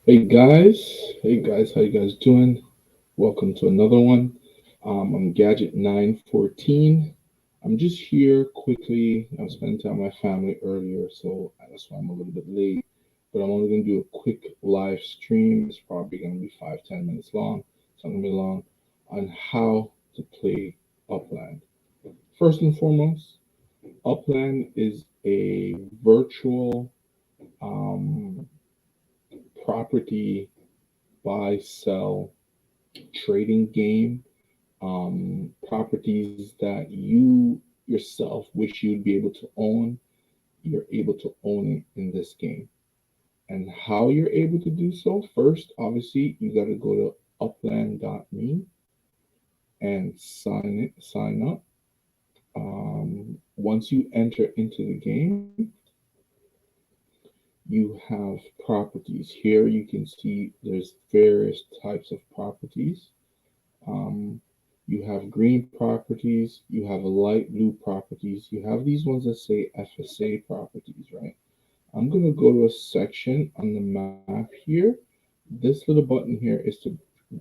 Hey guys, how you guys doing? Welcome to another one. I'm Gadget 914. I'm just here quickly. I was spending time with my family earlier, so that's why I'm a little bit late. But I'm only gonna do a quick live stream. It's probably gonna be 5-10 minutes long. It's not gonna be long on how to play Upland. First and foremost, Upland is a virtual um, property buy sell trading game, properties that you yourself wish you'd be able to own. You're able to own it in this game. And how you're able to do so, first, obviously, you got to go to upland.me and sign up. Once you enter into the game, you have properties. Here you can see there's various types of properties. Um, you have green properties, you have a light blue properties, you have these ones that say FSA properties, right? I'm going to go to a section on the map here. This little button here is to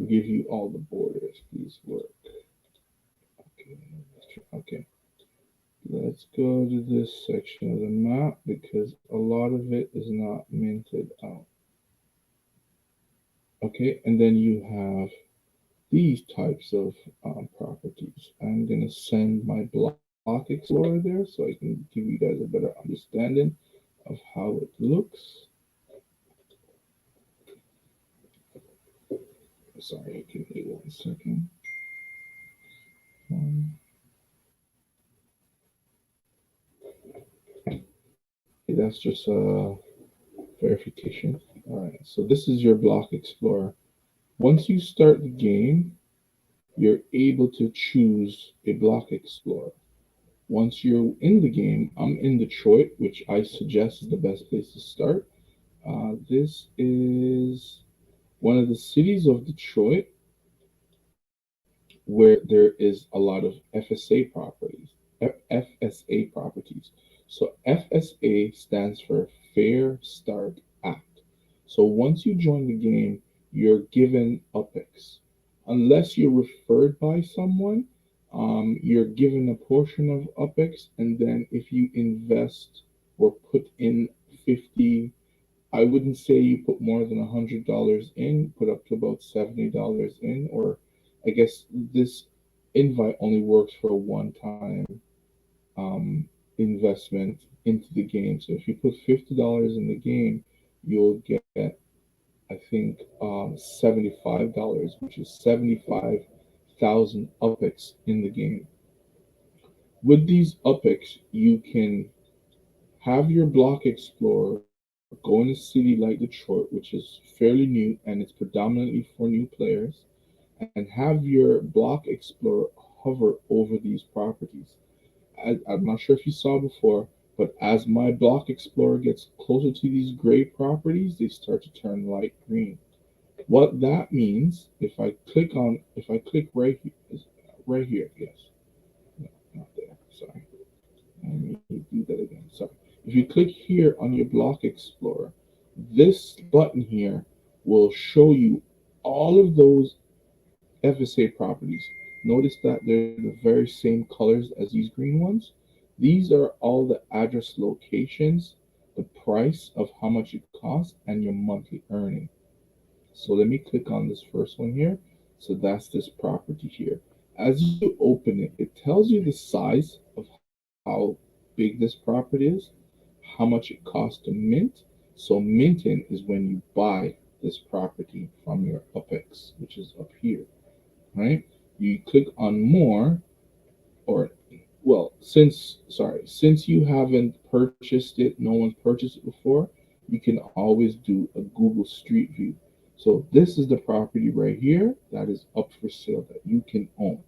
give you all the borders. Please work. Okay, okay. Let's go to this section of the map because a lot of it is not minted out. Okay, and then you have these types of properties. I'm going to send my block explorer there so I can give you guys a better understanding of how it looks. Sorry, give me 1 second. Um, okay, that's just a verification. All right, so this is your block explorer. Once you start the game, you're able to choose a block explorer. Once you're in the game, I'm in Detroit, which I suggest is the best place to start. This is one of the cities of Detroit where there is a lot of FSA properties. So FSA stands for Fair Start Act. So once you join the game, you're given UPEX. Unless you're referred by someone, you're given a portion of UPEX, and then if you invest or put in 50, I wouldn't say you put more than $100 in, put up to about $70 in, or I guess this invite only works for a one-time investment into the game. So if you put $50 in the game, you'll get, I think, $75, which is 75,000 UPEX in the game. With these UPEX, you can have your block explorer go in a city like Detroit, which is fairly new and it's predominantly for new players, and have your block explorer hover over these properties. I'm not sure if you saw before, but as my block explorer gets closer to these gray properties, they start to turn light green. What that means, if I click right here, yes, no, not there, sorry. Let me do that again. Sorry. If you click here on your block explorer, this button here will show you all of those FSA properties. Notice that they're the very same colors as these green ones. These are all the address locations, the price of how much it costs, and your monthly earning. So let me click on this first one here. So that's this property here. As you open it, it tells you the size of how big this property is, how much it costs to mint. So minting is when you buy this property from your UPEX, which is up here, right? You click on more, or well, since you haven't purchased it, no one's purchased it before, you can always do a Google Street View. So this is the property right here that is up for sale that you can own.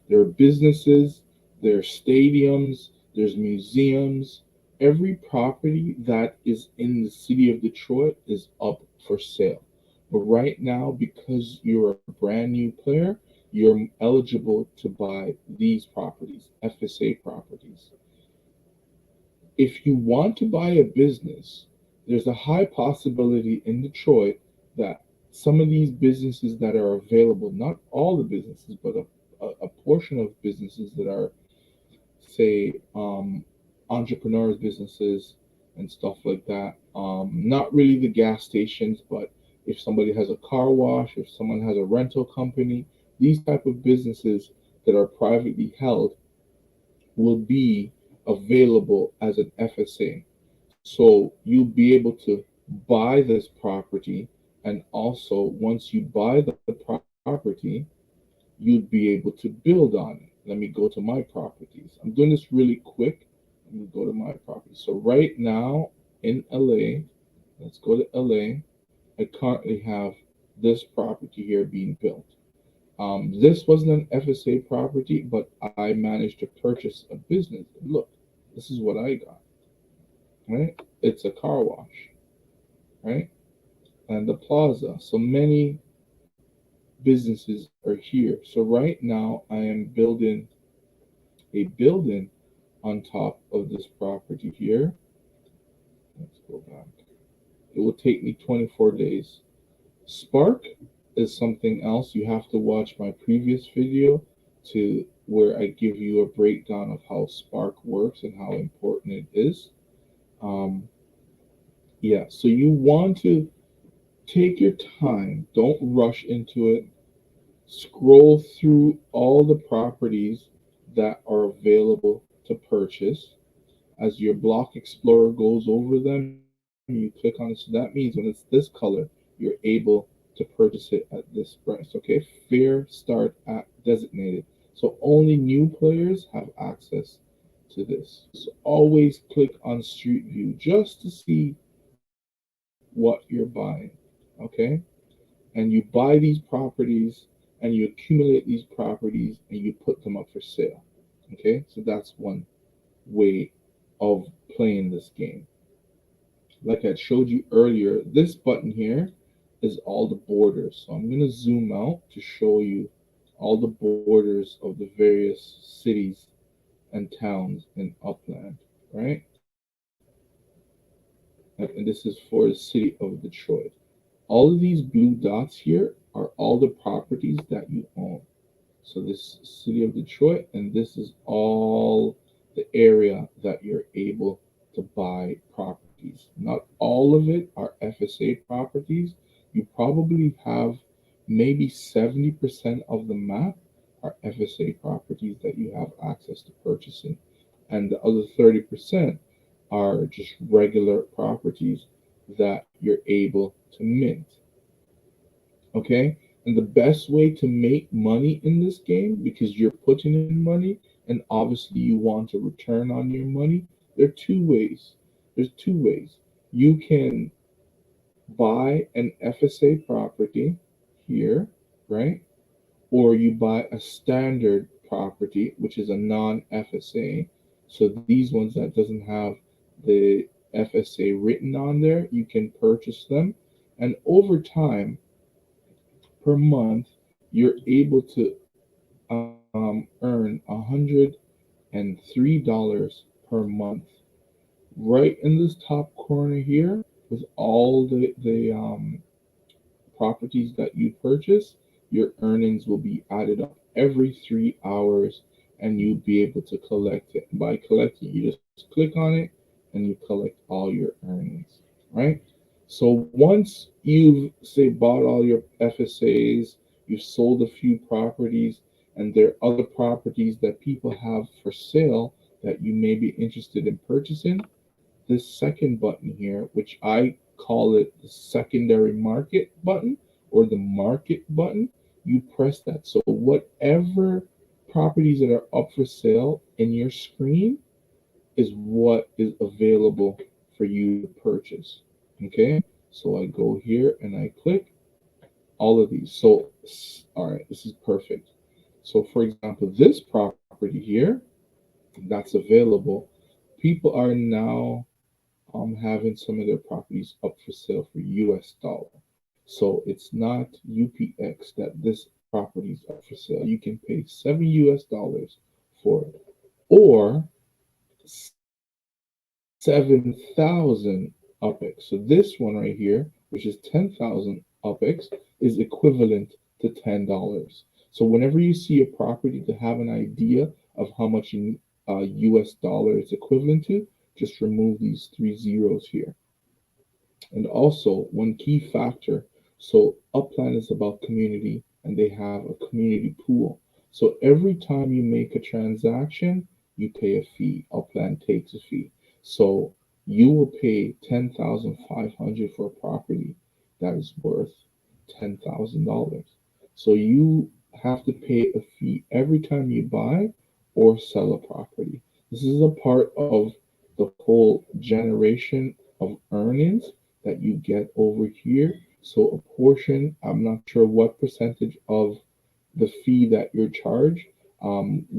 There are businesses, there are stadiums, there's museums. Every property that is in the city of Detroit is up for sale. But right now, because you're a brand new player, you're eligible to buy these properties, FSA properties. If you want to buy a business, there's a high possibility in Detroit that some of these businesses that are available, not all the businesses, but a portion of businesses that are, say, entrepreneurs businesses and stuff like that. Not really the gas stations, but if somebody has a car wash, if someone has a rental company, these type of businesses that are privately held will be available as an FSA. So you'll be able to buy this property, and also once you buy the property, you'd be able to build on it. Let me go to my properties. I'm doing this really quick. Let me go to my property. So right now in LA, let's go to LA. I currently have this property here being built. This wasn't an FSA property, but I managed to purchase a business. Look, this is what I got. Right? It's a car wash, right? And the plaza. So many businesses are here. So right now I am building a building on top of this property here. Let's go back. It will take me 24 days. Spark is something else. You have to watch my previous video to where I give you a breakdown of how Spark works and how important it is. Um, yeah, so you want to take your time. Don't rush into it. Scroll through all the properties that are available to purchase. As your block explorer goes over them, you click on it. So that means when it's this color, you're able to purchase it at this price. Okay, fair start at designated. So only new players have access to this. So always click on Street View just to see what you're buying. Okay, and you buy these properties and you accumulate these properties and you put them up for sale. Okay, so that's one way of playing this game. Like I showed you earlier, this button here is all the borders. So I'm going to zoom out to show you all the borders of the various cities and towns in Upland, right? And this is for the city of Detroit. All of these blue dots here are all the properties that you own. So this city of Detroit, and this is all the area that you're able to buy properties. Not all of it are FSA properties. You probably have maybe 70% of the map are FSA properties that you have access to purchasing. And the other 30% are just regular properties that you're able to mint. Okay? And the best way to make money in this game, because you're putting in money and obviously you want a return on your money, there are two ways. There's two ways. You can buy an FSA property here, right? Or you buy a standard property, which is a non-FSA. So these ones that doesn't have the FSA written on there, you can purchase them. And over time, per month, you're able to earn $103 per month. Right in this top corner here, with all the properties that you purchase, your earnings will be added up every 3 hours, and you'll be able to collect it. By collecting, you just click on it and you collect all your earnings, right? So once you've, say, bought all your FSAs, you've sold a few properties, and there are other properties that people have for sale that you may be interested in purchasing, this second button here, which I call it the secondary market button or the market button, you press that. So whatever properties that are up for sale in your screen is what is available for you to purchase. Okay, so I go here and I click all of these. So, all right, this is perfect. So, for example, this property here that's available, people are now having some of their properties up for sale for US dollar. So it's not UPX that this property is up for sale. You can pay $7 for it, or 7,000 of UPEX. So this one right here, which is 10,000 UPEX, is equivalent to $10. So whenever you see a property to have an idea of how much in US dollar it's equivalent to, just remove these three zeros here. And also, one key factor, so Upland is about community and they have a community pool. So every time you make a transaction, you pay a fee. Upland takes a fee. So you will pay 10,500 for a property that is worth $10,000. So you have to pay a fee every time you buy or sell a property. This is a part of the whole generation of earnings that you get over here. So a portion, I'm not sure what percentage of the fee that you're charged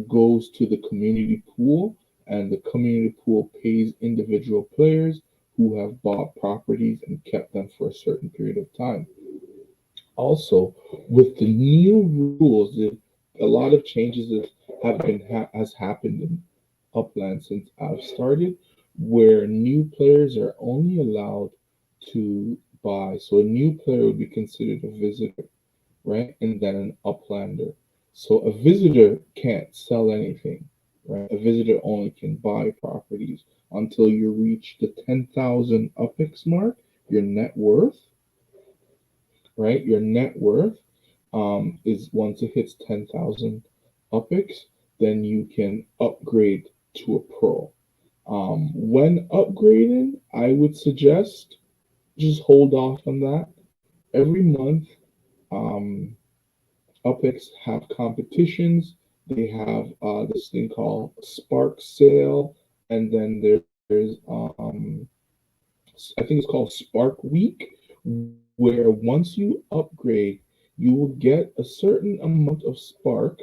goes to the community pool, and the community pool pays individual players who have bought properties and kept them for a certain period of time. Also, with the new rules, a lot of changes has happened in Upland since I've started, where new players are only allowed to buy. So a new player would be considered a visitor, right? And then an uplander. So a visitor can't sell anything, right? A visitor only can buy properties until you reach the 10,000 UPEX mark, your net worth, right? Your net worth is once it hits 10,000 UPEX, then you can upgrade to a pro. When upgrading, I would suggest just hold off on that. Every month, um, UPEX have competitions. They have this thing called Spark Sale, and then there's I think it's called Spark Week, where once you upgrade, you will get a certain amount of Spark,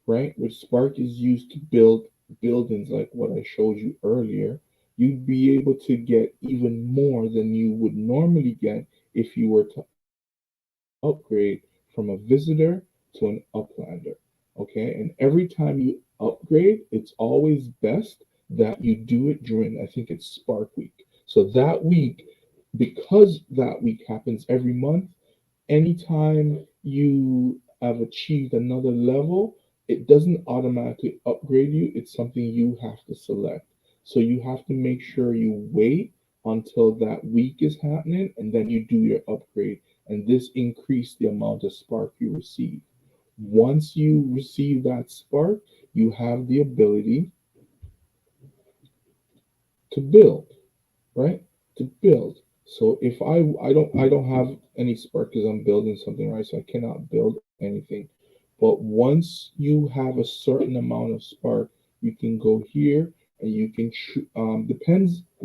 right? Which Spark is used to build buildings like what I showed you earlier. You'd be able to get even more than you would normally get if you were to upgrade from a visitor to an uplander. Okay, and every time you upgrade, it's always best that you do it during, I think it's Spark Week. So that week, because that week happens every month, anytime you have achieved another level, it doesn't automatically upgrade you. It's something you have to select. So you have to make sure you wait until that week is happening and then you do your upgrade. And this increased the amount of spark you receive. Once you receive that spark, you have the ability to build, right? To build. So if I don't have any spark because I'm building something, right? So I cannot build anything. But once you have a certain amount of spark, you can go here and you can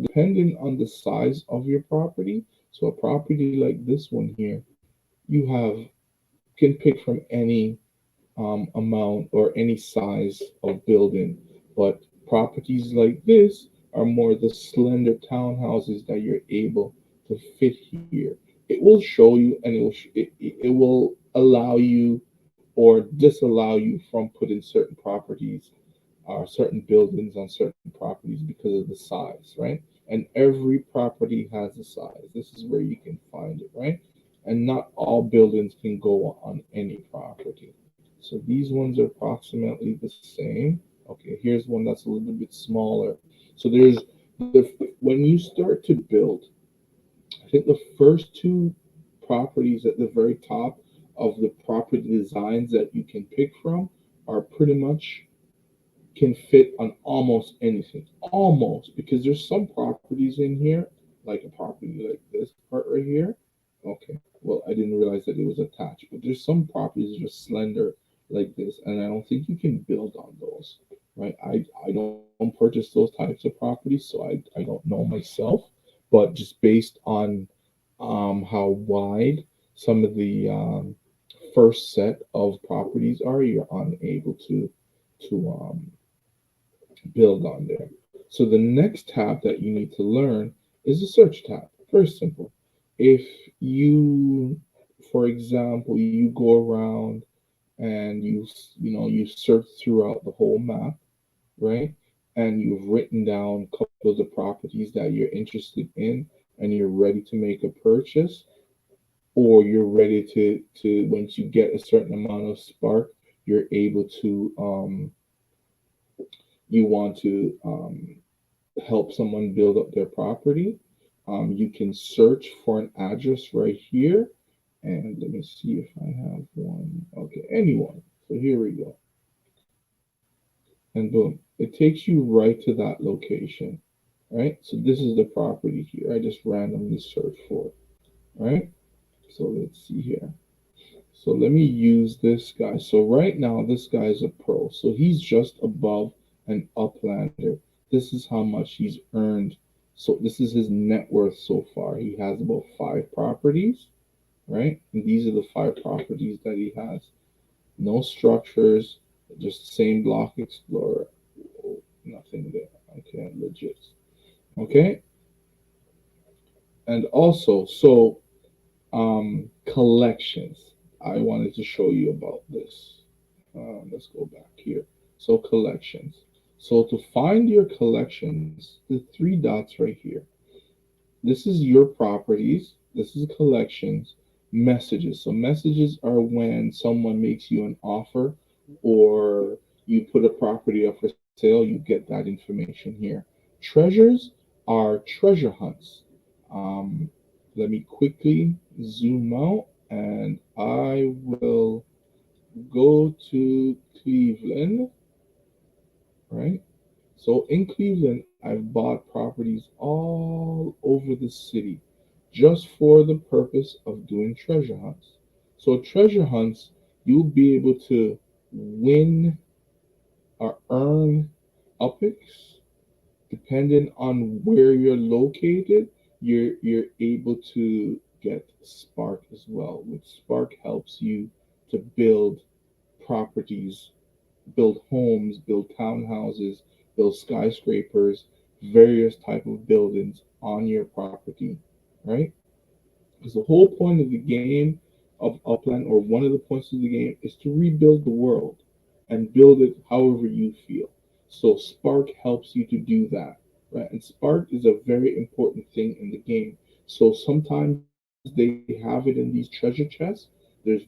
depending on the size of your property. So a property like this one here, you can pick from any amount or any size of building. But properties like this are more the slender townhouses that you're able to fit here. It will show you and it will allow you or disallow you from putting certain properties or certain buildings on certain properties because of the size, right? And every property has a size. This is where you can find it, right? And not all buildings can go on any property. So these ones are approximately the same. Okay, here's one that's a little bit smaller. So when you start to build, I think the first two properties at the very top of the property designs that you can pick from are pretty much can fit on almost anything. Almost, because there's some properties in here, like a property like this part right here. Okay, well, I didn't realize that it was attached, but there's some properties that are slender like this, and I don't think you can build on those, right? I don't purchase those types of properties, so I don't know myself, but just based on how wide some of the first set of properties are, you're unable to build on there. So the next tab that you need to learn is the search tab. Very simple. If you, for example, you go around and you search throughout the whole map, right? And you've written down a couple of the properties that you're interested in. and you're ready to make a purchase, or you're ready to once you get a certain amount of spark, you're able to you want to help someone build up their property. You can search for an address right here, and let me see if I have one. Okay, anyone. So here we go, and boom, it takes you right to that location. Right. So this is the property here. I just randomly searched for it. Right. So let's see here. So let me use this guy. So right now, this guy is a pro. So he's just above an uplander. This is how much he's earned. So this is his net worth so far. He has about 5 properties, right? And these are the 5 properties that he has. No structures, just same block explorer. Nothing there. Okay, legit. Okay, and also, so collections. I wanted to show you about this. Let's go back here. So collections. So to find your collections, the 3 dots right here. This is your properties. This is collections. Messages. So messages are when someone makes you an offer or you put a property up for sale, you get that information here. Treasures are treasure hunts. Um, Let me quickly zoom out and I will go to Cleveland, right? So in Cleveland, I've bought properties all over the city just for the purpose of doing treasure hunts. So treasure hunts, you'll be able to win or earn upics depending on where you're located. You're able to get spark as well, which spark helps you to build properties, build homes, build townhouses, build skyscrapers, various type of buildings on your property, right? Because the whole point of the game of Upland, or one of the points of the game, is to rebuild the world and build it however you feel. So Spark helps you to do that, right? And Spark is a very important thing in the game. So sometimes they have it in these treasure chests. There's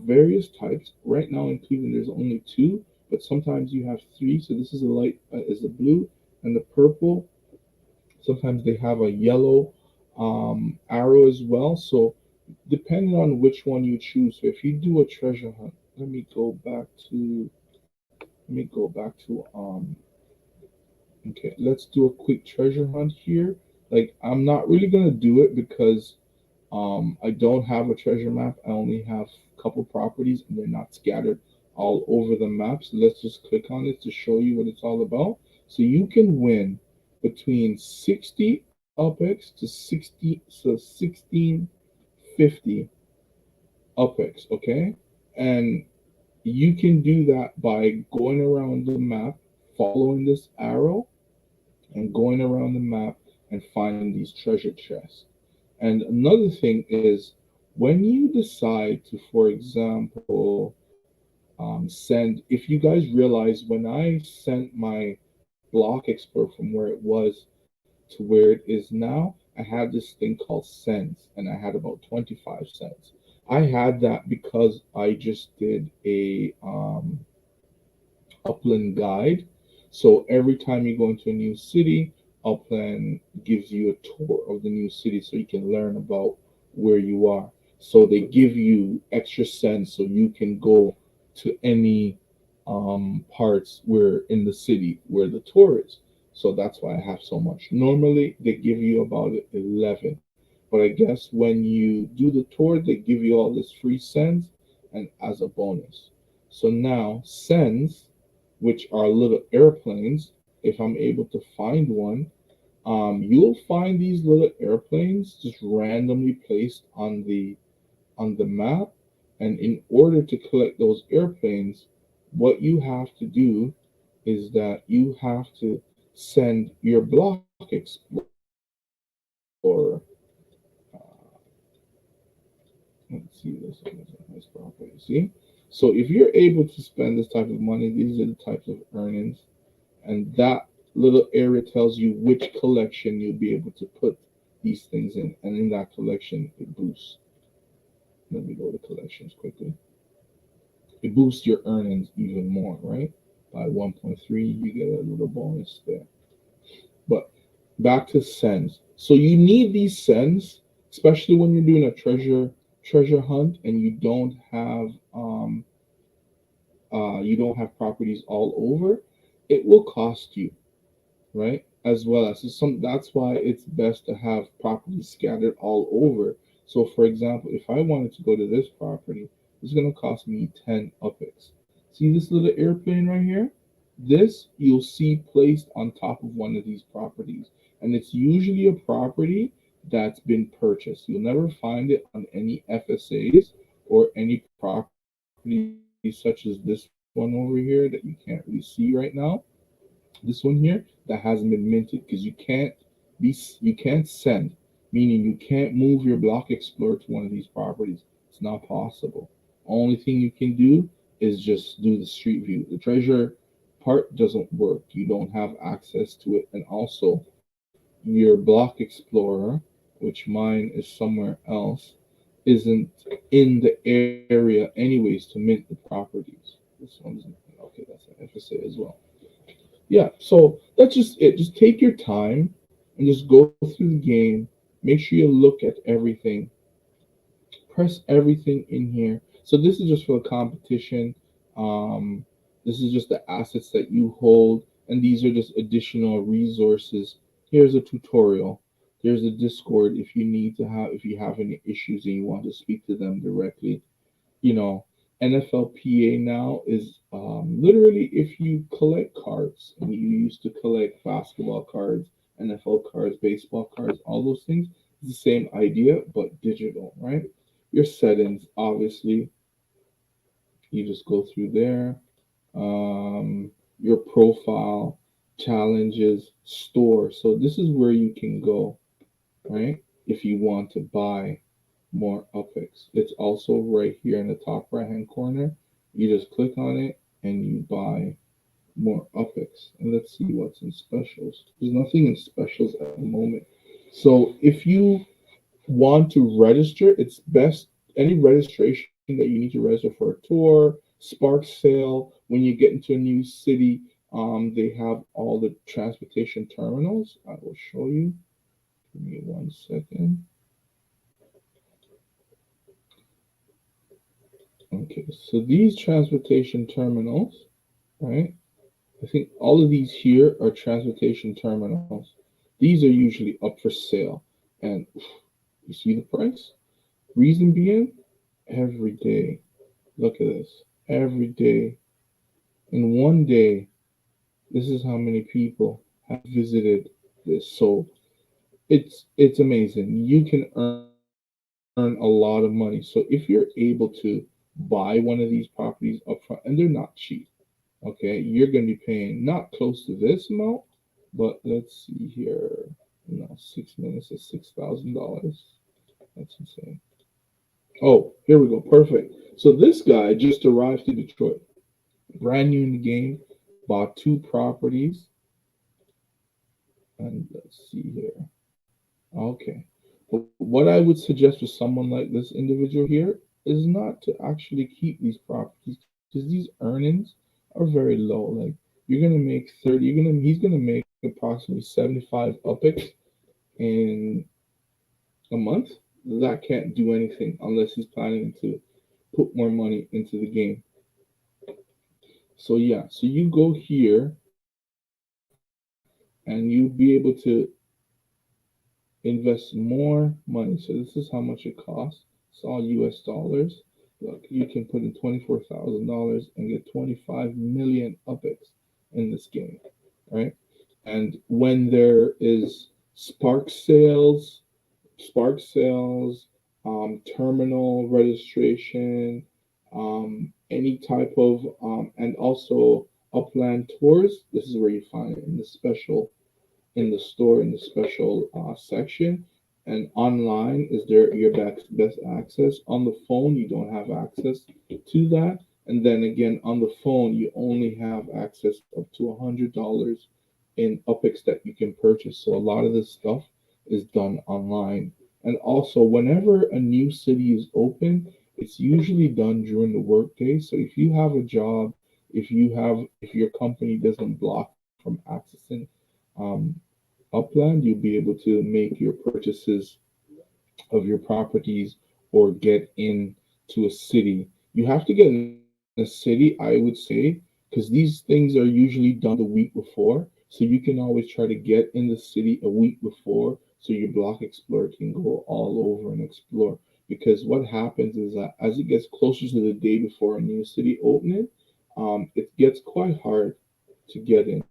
various types. Right now in Cleveland, there's only 2, but sometimes you have 3. So this is a light, is the blue and the purple. Sometimes they have a yellow arrow as well. So depending on which one you choose. So if you do a treasure hunt, let me go back to okay, let's do a quick treasure hunt here. Like I'm not really gonna do it because I don't have a treasure map. I only have a couple properties and they're not scattered all over the map. So let's just click on it to show you what it's all about. So you can win between 60 UPX to 60, so 1650 UPX, okay? And you can do that by going around the map, following this arrow, and going around the map and finding these treasure chests. And another thing is when you decide to, for example, send, if you guys realize when I sent my block expert from where it was to where it is now, I had this thing called cents and I had about 25 cents. I had that because I just did a Upland guide. So every time you go into a new city, Upland gives you a tour of the new city so you can learn about where you are. So they give you extra cents so you can go to any parts where in the city where the tour is. So that's why I have so much. Normally they give you about 11, but I guess when you do the tour, they give you all this free cents and as a bonus. So now cents, which are little airplanes. If I'm able to find one, you'll find these little airplanes just randomly placed on the map. And in order to collect those airplanes, what you have to do is that you have to send your block explorer. Let's see this nice property. See? So if you're able to spend this type of money, these are the types of earnings, and that little area tells you which collection you'll be able to put these things in, and in that collection it boosts. Let me go to collections quickly. It boosts your earnings even more, right? By 1.3, you get a little bonus there. But back to sends. So you need these sends, especially when you're doing a treasure hunt and you don't have properties all over. It will cost you, right? As well as some. That's why it's best to have properties scattered all over. So, for example, if I wanted to go to this property, it's going to cost me 10 UPIX. See this little airplane right here? This you'll see placed on top of one of these properties, and it's usually a property that's been purchased. You'll never find it on any FSAs or any properties such as this one over here that you can't really see right now, this one here that hasn't been minted, because you can't send, meaning you can't move your block explorer to one of these properties. It's not possible. Only thing you can do is just do the street view. The treasure part doesn't work. You don't have access to it. And also your block explorer, which mine is somewhere else, isn't in the area anyways to mint the properties. This one's okay, that's an FSA as well. Yeah, so that's just it. Just take your time and just go through the game. Make sure you look at everything. Press everything in here. So this is just for the competition. This is just the assets that you hold, and these are just additional resources. Here's a tutorial. There's a Discord if you have any issues and you want to speak to them directly. You know, NFLPA now is literally if you collect cards and you used to collect basketball cards, NFL cards, baseball cards, all those things, it's the same idea but digital, right? Your settings, obviously, you just go through there. Your profile, challenges, store. So this is where you can go, right? If you want to buy more UPIX. It's also right here in the top right hand corner. You just click on it and you buy more UPIX. And let's see what's in specials. There's nothing in specials at the moment. So if you want to register, it's best any registration that you need to register for a tour, spark sale, when you get into a new city, they have all the transportation terminals. I will show you. Give me 1 second. Okay, so these transportation terminals, right? I think all of these here are transportation terminals. These are usually up for sale. And you see the price? Reason being, every day. Look at this. Every day. In one day, this is how many people have visited this. So it's amazing. You can earn a lot of money. So if you're able to buy one of these properties up front, and they're not cheap, okay, you're going to be paying not close to this amount, but let's see here. No, 6 minutes is $6,000. That's insane. Oh, here we go. Perfect. So this guy just arrived to Detroit, brand new in the game, bought two properties, and let's see here. Okay. But what I would suggest for someone like this individual here is not to actually keep these properties because these earnings are very low. Like you're gonna make 30, he's gonna make approximately 75 UPIX in a month. That can't do anything unless he's planning to put more money into the game. So yeah, so you go here and you'll be able to invest more money. So this is how much it costs. It's all US dollars. Look, you can put in $24,000 and get 25 million UPIX in this game, right? And when there is spark sales, terminal registration, any type of, and also Upland tours, this is where you find it in the special in the store in the special section. And online is there your best access. On the phone, you don't have access to that. And then again, on the phone, you only have access up to $100 in UPIX that you can purchase. So a lot of this stuff is done online. And also, whenever a new city is open, it's usually done during the workday. So if you have a job, if your company doesn't block you from accessing um, Upland, you'll be able to make your purchases of your properties or get into a city. You have to get in a city, I would say, because these things are usually done the week before. So you can always try to get in the city a week before so your block explorer can go all over and explore. Because what happens is that as it gets closer to the day before a new city opening, it gets quite hard to get in.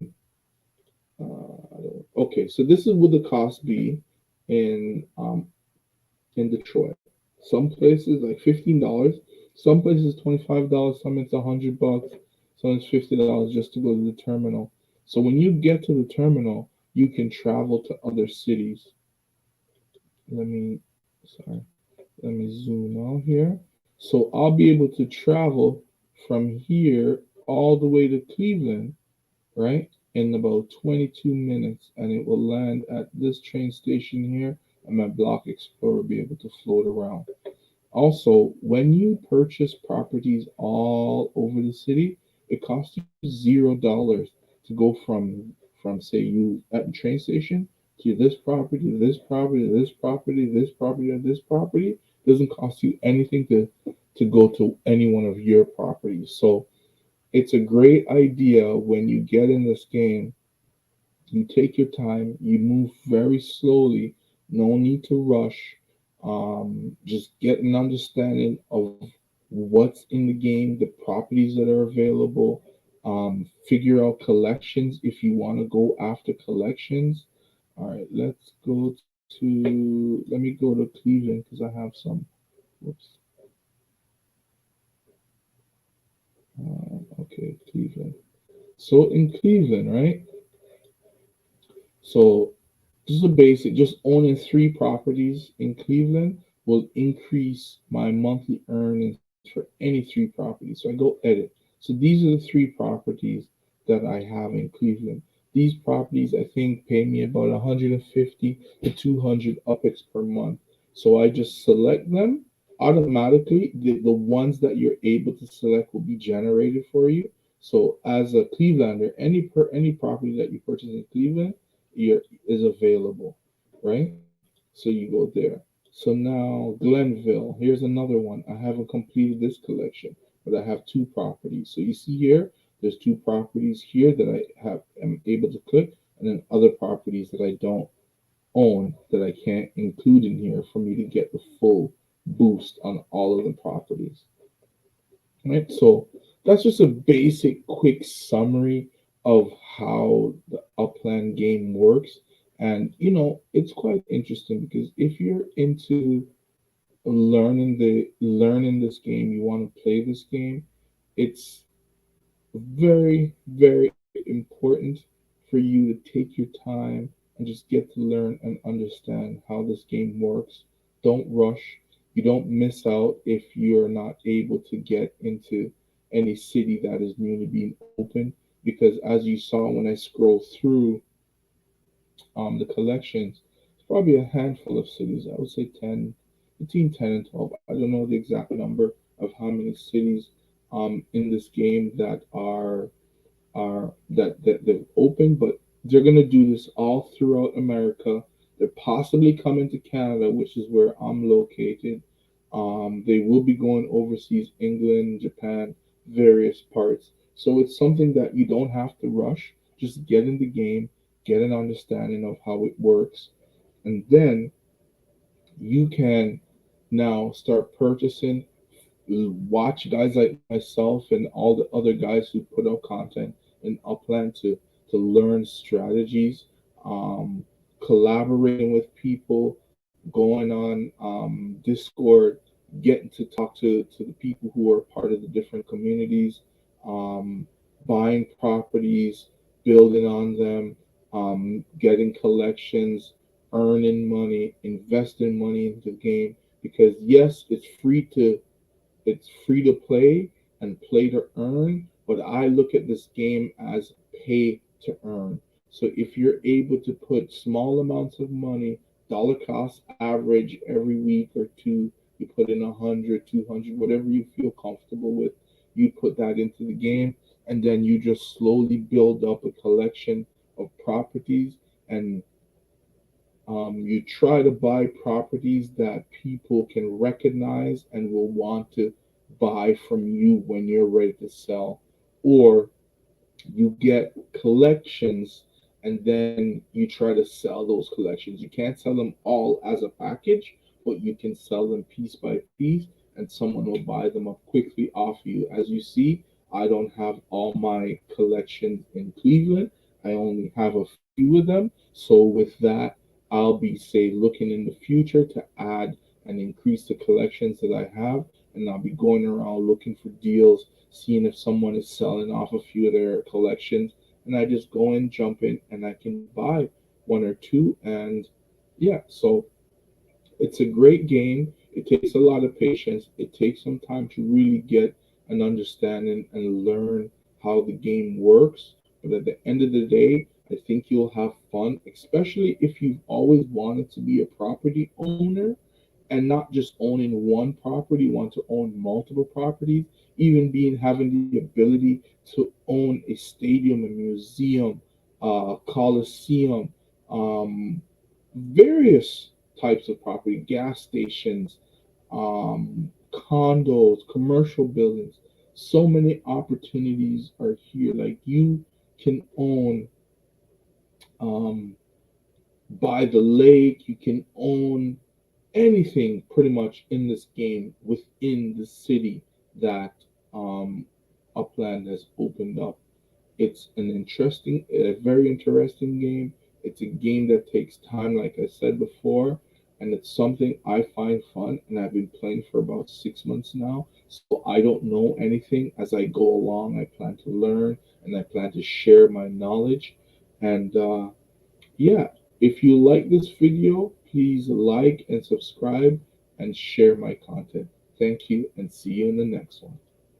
Okay, so this is what the cost be in Detroit. Some places like $15, some places $25, some it's $100, some it's $50 just to go to the terminal. So when you get to the terminal, you can travel to other cities. Let me sorry, let me zoom out here. So I'll be able to travel from here all the way to Cleveland, right? In about 22 minutes, and it will land at this train station here, and my block explorer will be able to float around. Also, when you purchase properties all over the city, it costs you $0 to go from say you at the train station to this property, this property, this property, this property, and this property. It doesn't cost you anything to go to any one of your properties. So it's a great idea when you get in this game. You take your time, you move very slowly, no need to rush. Just get an understanding of what's in the game, the properties that are available. Figure out collections if you want to go after collections. All right, let me go to Cleveland because I have some. Whoops. Okay, Cleveland. So in Cleveland, right? So just a basic, just owning three properties in Cleveland will increase my monthly earnings for any three properties. So I go edit. So these are the three properties that I have in Cleveland. These properties I think pay me about 150 to 200 UPEX per month. So I just select them automatically. The ones that you're able to select will be generated for you. So as a Clevelander, any property that you purchase in Cleveland is available, right? So you go there. So now Glenville, here's another one. I haven't completed this collection, but I have two properties. So you see here, there's two properties here that am able to click, and then other properties that I don't own that I can't include in here for me to get the full boost on all of the properties. Right? So that's just a basic, quick summary of how the Upland game works. And it's quite interesting because if you're into learning this game, you want to play this game, it's very, very important for you to take your time and just get to learn and understand how this game works. Don't rush. You don't miss out if you're not able to get into any city that is newly being open. Because as you saw when I scroll through the collections, it's probably a handful of cities. I would say 10, between 10 and 12. I don't know the exact number of how many cities in this game that they've opened, but they're gonna do this all throughout America. They're possibly coming to Canada, which is where I'm located. They will be going overseas, England, Japan, various parts. So it's something that you don't have to rush. Just get in the game, get an understanding of how it works, and then you can now start purchasing. Watch guys like myself and all the other guys who put out content in Upland to learn strategies, um, collaborating with people, going on Discord, getting to talk to the people who are part of the different communities, um, buying properties, building on them, getting collections, earning money, investing money into the game. Because yes, it's free to play and play to earn, but I look at this game as pay to earn. So if you're able to put small amounts of money dollar cost average every week or two. You put in 100, 200, whatever you feel comfortable with. You put that into the game, and then you just slowly build up a collection of properties, and you try to buy properties that people can recognize and will want to buy from you when you're ready to sell, or you get collections and then you try to sell those collections. You can't sell them all as a package, but you can sell them piece by piece, and someone will buy them up quickly off you. As you see, I don't have all my collections in Cleveland. I only have a few of them. So with that, I'll be, say, looking in the future to add and increase the collections that I have, and I'll be going around looking for deals, seeing if someone is selling off a few of their collections, and I just go in, jump in, and I can buy one or two. And yeah, so it's a great game. It takes a lot of patience. It takes some time to really get an understanding and learn how the game works. But at the end of the day, I think you'll have fun, especially if you've always wanted to be a property owner and not just owning one property, want to own multiple properties, even being having the ability to own a stadium, a museum, coliseum, um, various types of property, gas stations, condos, commercial buildings. So many opportunities are here. Like you can own um, by the lake, you can own anything pretty much in this game within the city that Upland has opened up. It's a very interesting game. It's a game that takes time, like I said before, and it's something I find fun. And I've been playing for about 6 months now, so I don't know anything. As I go along, I plan to learn and I plan to share my knowledge. And yeah, if you like this video, please like and subscribe and share my content. Thank you, and see you in the next one.